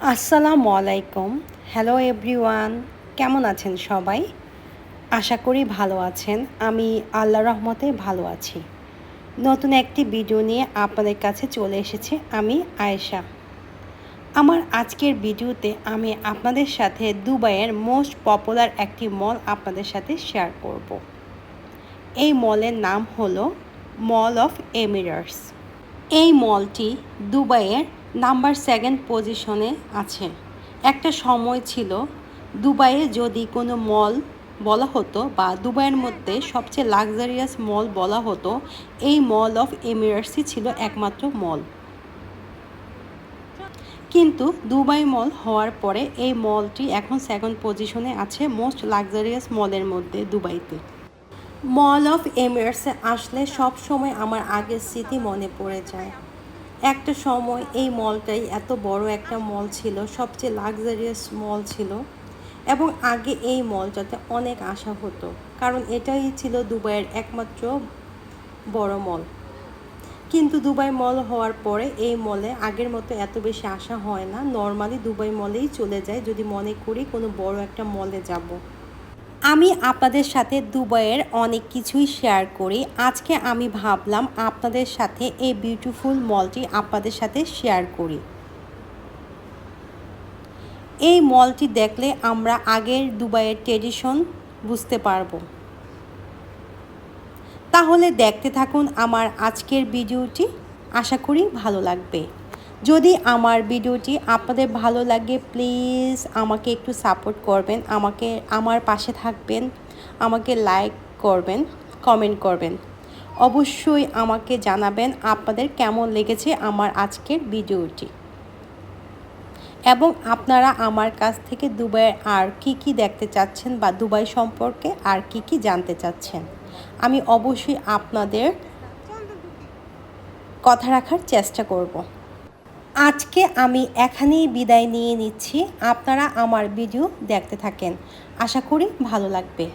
আসসালামু আলাইকুম। Hello everyone, কেমন আছেন সবাই? আশা করি ভালো আছেন। আমি আল্লাহর রহমতে ভালো আছি। নতুন একটি ভিডিও নিয়ে আপনাদের কাছে চলে এসেছি আমি আয়েশা। আমার আজকের ভিডিওতে আমি আপনাদের সাথে দুবাইয়ের মোস্ট পপুলার একটি মল আপনাদের সাথে শেয়ার করব। এই মলের নাম হলো মল অফ এমিরেটস। এই মলটি দুবাইয়ের নাম্বার 7 পজিশনে আছে। একটা সময় ছিল দুবাইয়ে যদি কোনো মল বলা হতো বা দুবাইয়ের মধ্যে সবচেয়ে লাক্সারিয়াস মল বলা হতো, এই মল অফ এমিরেটসই ছিল একমাত্র মল। কিন্তু দুবাই মল হওয়ার পরে এই মলটি এখন 2nd পজিশনে আছে মোস্ট লাক্সারিয়াস মলের মধ্যে দুবাইতে। মল অফ এমিরেটসে আসলে সব সময় আমার আগের স্মৃতি মনে পড়ে যায়। একটা সময় এই মলটাই এত বড় একটা মল ছিল, সবচেয়ে লাক্সারিয়াস মল ছিল এবং আগে এই মলটাতে অনেক আসা হতো, কারণ এটাই ছিল দুবাইয়ের একমাত্র বড় মল। কিন্তু দুবাই মল হওয়ার পরে এই মলে আগের মতো এত বেশি আসা হয় না। নর্মালি দুবাই মলেই চলে যায় যদি মনে করি কোনো বড় একটা মলে যাব। আমি আপনাদের সাথে দুবাইয়ের অনেক কিছুই শেয়ার করি। আজকে আমি ভাবলাম আপনাদের সাথে এই বিউটিফুল মলটি আপনাদের সাথে শেয়ার করি। এই মলটি দেখলে আমরা আগের দুবাইয়ের ট্রেডিশন বুঝতে পারবো। তাহলে দেখতে থাকুন আমার আজকের ভিডিওটি, আশা করি ভালো লাগবে। যদি আমার ভিডিওটি আপনাদের ভালো লাগে প্লিজ আমাকে একটু সাপোর্ট করবেন, আমার পাশে থাকবেন, আমাকে লাইক করবেন, কমেন্ট করবেন। অবশ্যই আমাকে জানাবেন আপনাদের কেমন লেগেছে আমার আজকের ভিডিওটি এবং আপনারা আমার কাছ থেকে দুবাইয়ের আর কি দেখতে চাচ্ছেন বা দুবাই সম্পর্কে আর কি জানতে চাচ্ছেন। আমি অবশ্যই আপনাদের কথা রাখার চেষ্টা করব। আজকে আমি এখানেই বিদায় নিয়ে নিচ্ছি। আপনারা আমার ভিডিও দেখতে থাকেন, আশা করি ভালো লাগবে।